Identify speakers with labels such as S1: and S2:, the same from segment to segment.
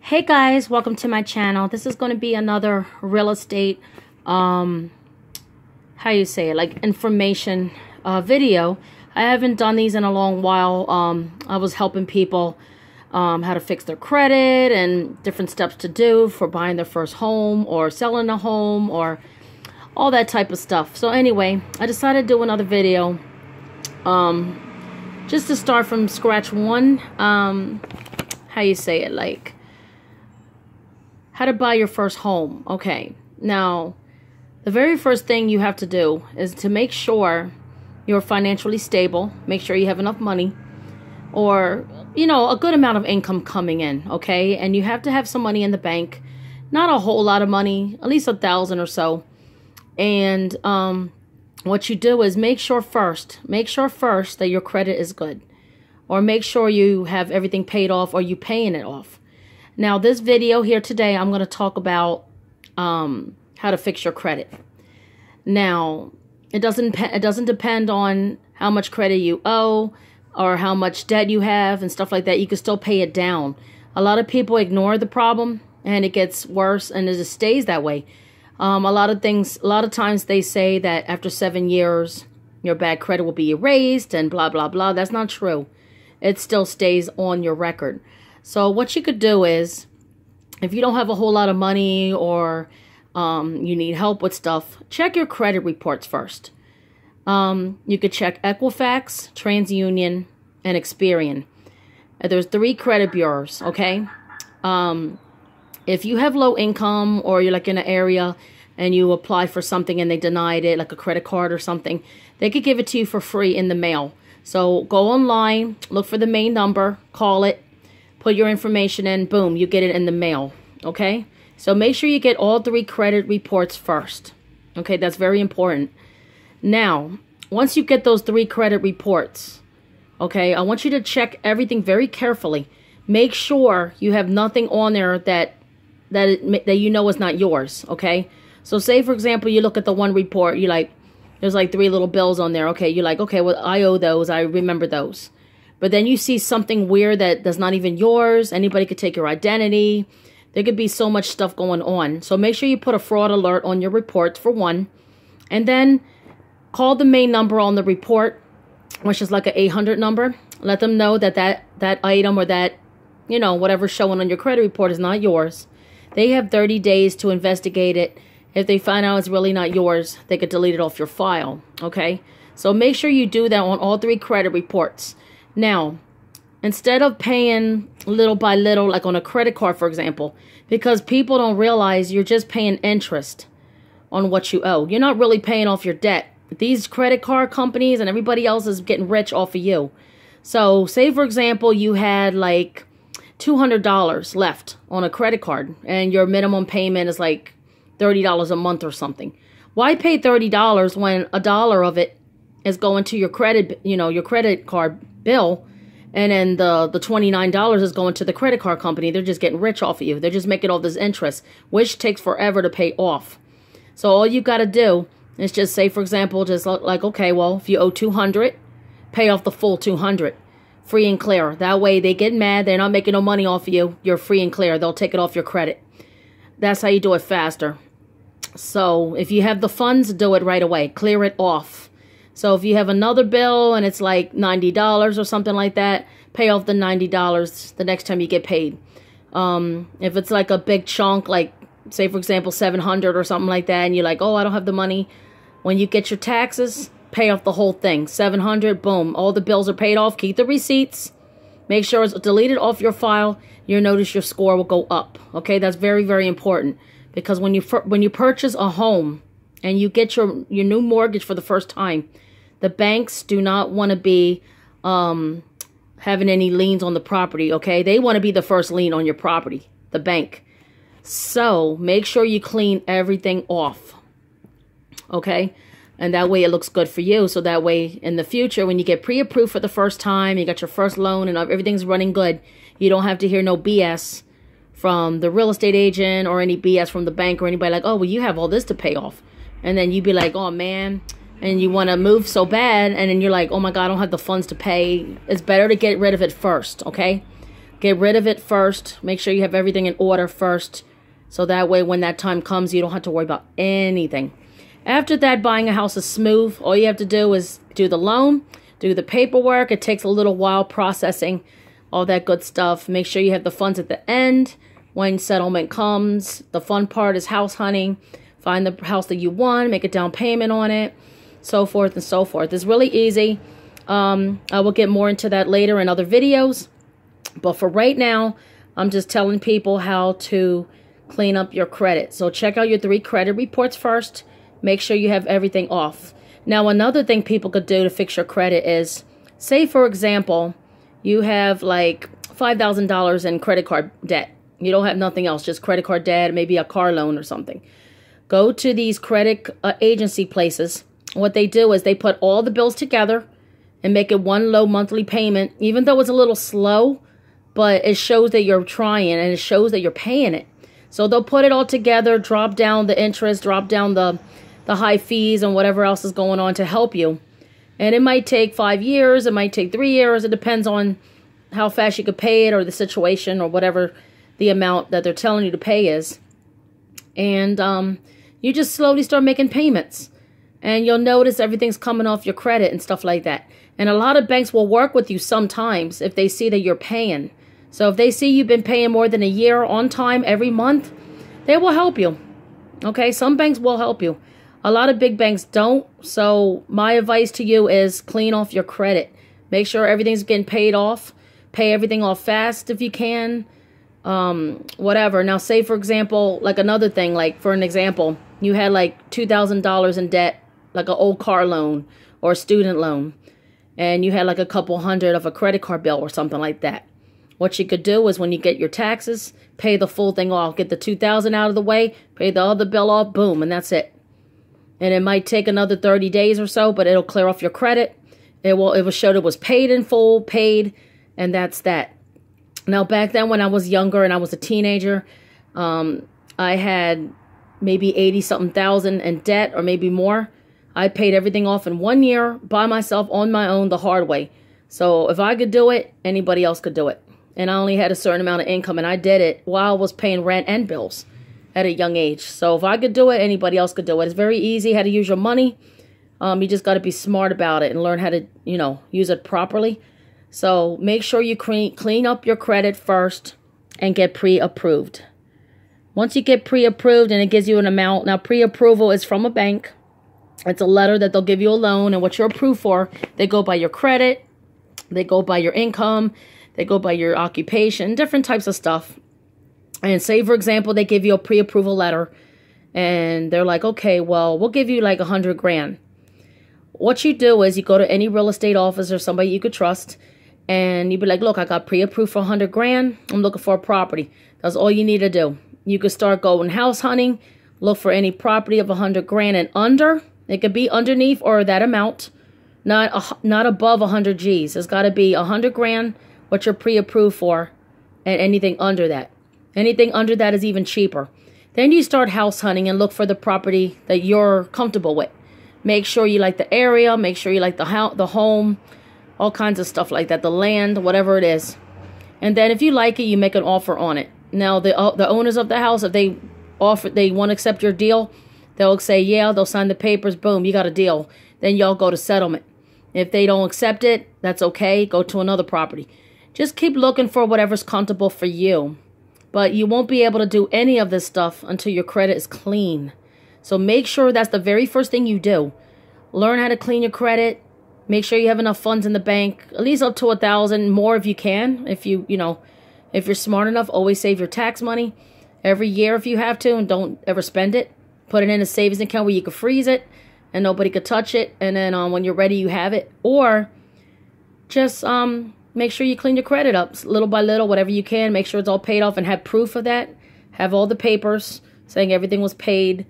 S1: Hey guys, welcome to my channel. This is going to be another real estate information video. I haven't done these in a long while. I was helping people how to fix their credit and different steps to do for buying their first home or selling a home or all that type of stuff. So anyway, I decided to do another video just to start from scratch one. How to buy your first home. Okay, now the very first thing you have to do is to make sure you're financially stable. Make sure you have enough money or, you know, a good amount of income coming in, okay? And you have to have some money in the bank. Not a whole lot of money, at least $1,000 or so. And what you do is make sure first that your credit is good. Or make sure you have everything paid off or you paying it off. Now, this video here today, I'm going to talk about how to fix your credit. Now, it doesn't depend on how much credit you owe or how much debt you have and stuff like that. You can still pay it down. A lot of people ignore the problem and it gets worse and it just stays that way. A lot of times they say that after 7 years, your bad credit will be erased and blah, blah, blah. That's not true. It still stays on your record. So what you could do is, if you don't have a whole lot of money or you need help with stuff, check your credit reports first. You could check Equifax, TransUnion, and Experian. There's 3 credit bureaus, okay? If you have low income or you're like in an area and you apply for something and they denied it, like a credit card or something, they could give it to you for free in the mail. So go online, look for the main number, call it, put your information in, boom, you get it in the mail, okay? So make sure you get all 3 credit reports first, okay? That's very important. Now, once you get those 3 credit reports, okay, I want you to check everything very carefully. Make sure you have nothing on there that you know is not yours, okay? So say, for example, you look at the one report, you like, there's like 3 little bills on there, okay? You're like, okay, well, I owe those, I remember those. But then you see something weird that's not even yours. Anybody could take your identity. There could be so much stuff going on. So make sure you put a fraud alert on your report for one. And then call the main number on the report, which is like an 800 number. Let them know that item or that, you know, whatever's showing on your credit report is not yours. They have 30 days to investigate it. If they find out it's really not yours, they could delete it off your file, okay? So make sure you do that on all 3 credit reports. Now, instead of paying little by little, like on a credit card, for example, because people don't realize you're just paying interest on what you owe. You're not really paying off your debt. These credit card companies and everybody else is getting rich off of you. So say, for example, you had like $200 left on a credit card and your minimum payment is like $30 a month or something. Why pay $30 when $1 of it is going to your credit, you know, your credit card bill, and then the $29 is going to the credit card company? They're just getting rich off of you. They're just making all this interest, which takes forever to pay off. So all you got to do is just say, for example, just like, okay, well, if you owe $200, pay off the full $200, free and clear. That way they get mad. They're not making no money off of you. You're free and clear. They'll take it off your credit. That's how you do it faster. So if you have the funds, do it right away. Clear it off. So if you have another bill and it's like $90 or something like that, pay off the $90 the next time you get paid. If it's like a big chunk, like say, for example, $700 or something like that, and you're like, oh, I don't have the money. When you get your taxes, pay off the whole thing. $700, boom, all the bills are paid off. Keep the receipts. Make sure it's deleted off your file. You'll notice your score will go up. Okay, that's very, very important. Because when you purchase a home and you get your new mortgage for the first time, the banks do not want to be having any liens on the property, okay? They want to be the first lien on your property, the bank. So make sure you clean everything off, okay? And that way it looks good for you. So that way in the future, when you get pre-approved for the first time, you got your first loan and everything's running good, you don't have to hear no BS from the real estate agent or any BS from the bank or anybody like, oh, well, you have all this to pay off. And then you'd be like, oh, man, and you want to move so bad, and then you're like, oh, my God, I don't have the funds to pay. It's better to get rid of it first, okay? Get rid of it first. Make sure you have everything in order first. So that way when that time comes, you don't have to worry about anything. After that, buying a house is smooth. All you have to do is do the loan, do the paperwork. It takes a little while processing all that good stuff. Make sure you have the funds at the end. When settlement comes, the fun part is house hunting. Find the house that you want, make a down payment on it, so forth and so forth. It's really easy. I will get more into that later in other videos. But for right now, I'm just telling people how to clean up your credit. So check out your 3 credit reports first. Make sure you have everything off. Now, another thing people could do to fix your credit is, say, for example, you have like $5,000 in credit card debt. You don't have nothing else, just credit card debt, maybe a car loan or something. Go to these credit agency places. What they do is they put all the bills together and make it one low monthly payment, even though it's a little slow, but it shows that you're trying and it shows that you're paying it. So they'll put it all together, drop down the interest, drop down the high fees and whatever else is going on to help you. And it might take 5 years, it might take 3 years. It depends on how fast you could pay it or the situation or whatever the amount that they're telling you to pay is. And you just slowly start making payments. And you'll notice everything's coming off your credit and stuff like that. And a lot of banks will work with you sometimes if they see that you're paying. So if they see you've been paying more than a year on time every month, they will help you. Okay, some banks will help you. A lot of big banks don't. So my advice to you is clean off your credit. Make sure everything's getting paid off. Pay everything off fast if you can. Whatever. Now, say, for example, like another thing, like for an example, you had like $2,000 in debt, like an old car loan or a student loan, and you had like a couple hundred of a credit card bill or something like that. What you could do is when you get your taxes, pay the full thing off, get the $2,000 out of the way, pay the other bill off, boom, and that's it. And it might take another 30 days or so, but it'll clear off your credit. It will show that it was paid in full, paid, and that's that. Now, back then when I was younger and I was a teenager, I had maybe 80-something thousand in debt or maybe more. I paid everything off in 1 year by myself on my own the hard way. So if I could do it, anybody else could do it. And I only had a certain amount of income, and I did it while I was paying rent and bills at a young age. So if I could do it, anybody else could do it. It's very easy how to use your money. You just got to be smart about it and learn how to, use it properly. So make sure you clean up your credit first and get pre-approved. Once you get pre-approved and it gives you an amount. Now, pre-approval is from a bank. It's a letter that they'll give you a loan, and what you're approved for, they go by your credit, they go by your income, they go by your occupation, different types of stuff. And say, for example, they give you a pre-approval letter and they're like, okay, well, we'll give you like 100 grand. What you do is you go to any real estate office or somebody you could trust, and you be like, look, I got pre-approved for 100 grand. I'm looking for a property. That's all you need to do. You could start going house hunting, look for any property of 100 grand and under. It could be underneath or that amount, not above 100 G's. It's got to be 100 grand, what you're pre-approved for, and anything under that. Anything under that is even cheaper. Then you start house hunting and look for the property that you're comfortable with. Make sure you like the area. Make sure you like the home, all kinds of stuff like that, the land, whatever it is. And then if you like it, you make an offer on it. Now, the owners of the house, if they want to accept your deal, they'll say, yeah, they'll sign the papers. Boom, you got a deal. Then y'all go to settlement. If they don't accept it, that's okay. Go to another property. Just keep looking for whatever's comfortable for you. But you won't be able to do any of this stuff until your credit is clean. So make sure that's the very first thing you do. Learn how to clean your credit. Make sure you have enough funds in the bank, at least up to 1,000, more if you can. If you're smart enough, always save your tax money every year if you have to, and don't ever spend it. Put it in a savings account where you can freeze it and nobody could touch it. And then when you're ready, you have it. Or just make sure you clean your credit up little by little, whatever you can. Make sure it's all paid off and have proof of that. Have all the papers saying everything was paid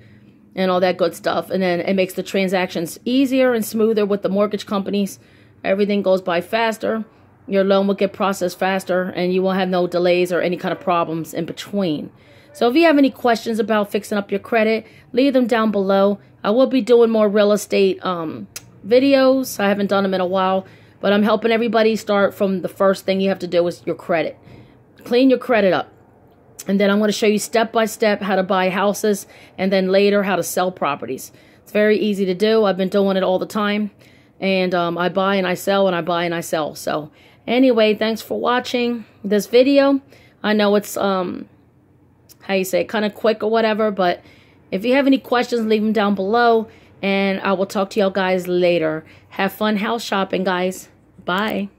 S1: and all that good stuff. And then it makes the transactions easier and smoother with the mortgage companies. Everything goes by faster. Your loan will get processed faster, and you won't have no delays or any kind of problems in between. So if you have any questions about fixing up your credit, leave them down below. I will be doing more real estate videos. I haven't done them in a while, but I'm helping everybody start from the first thing you have to do is your credit. clean your credit up. And then I'm going to show you step by step how to buy houses, and then later how to sell properties. It's very easy to do. I've been doing it all the time. And I buy and I sell, and I buy and I sell. So anyway, thanks for watching this video. I know it's, how you say, kind of quick or whatever. But if you have any questions, leave them down below. And I will talk to y'all guys later. Have fun house shopping, guys. Bye.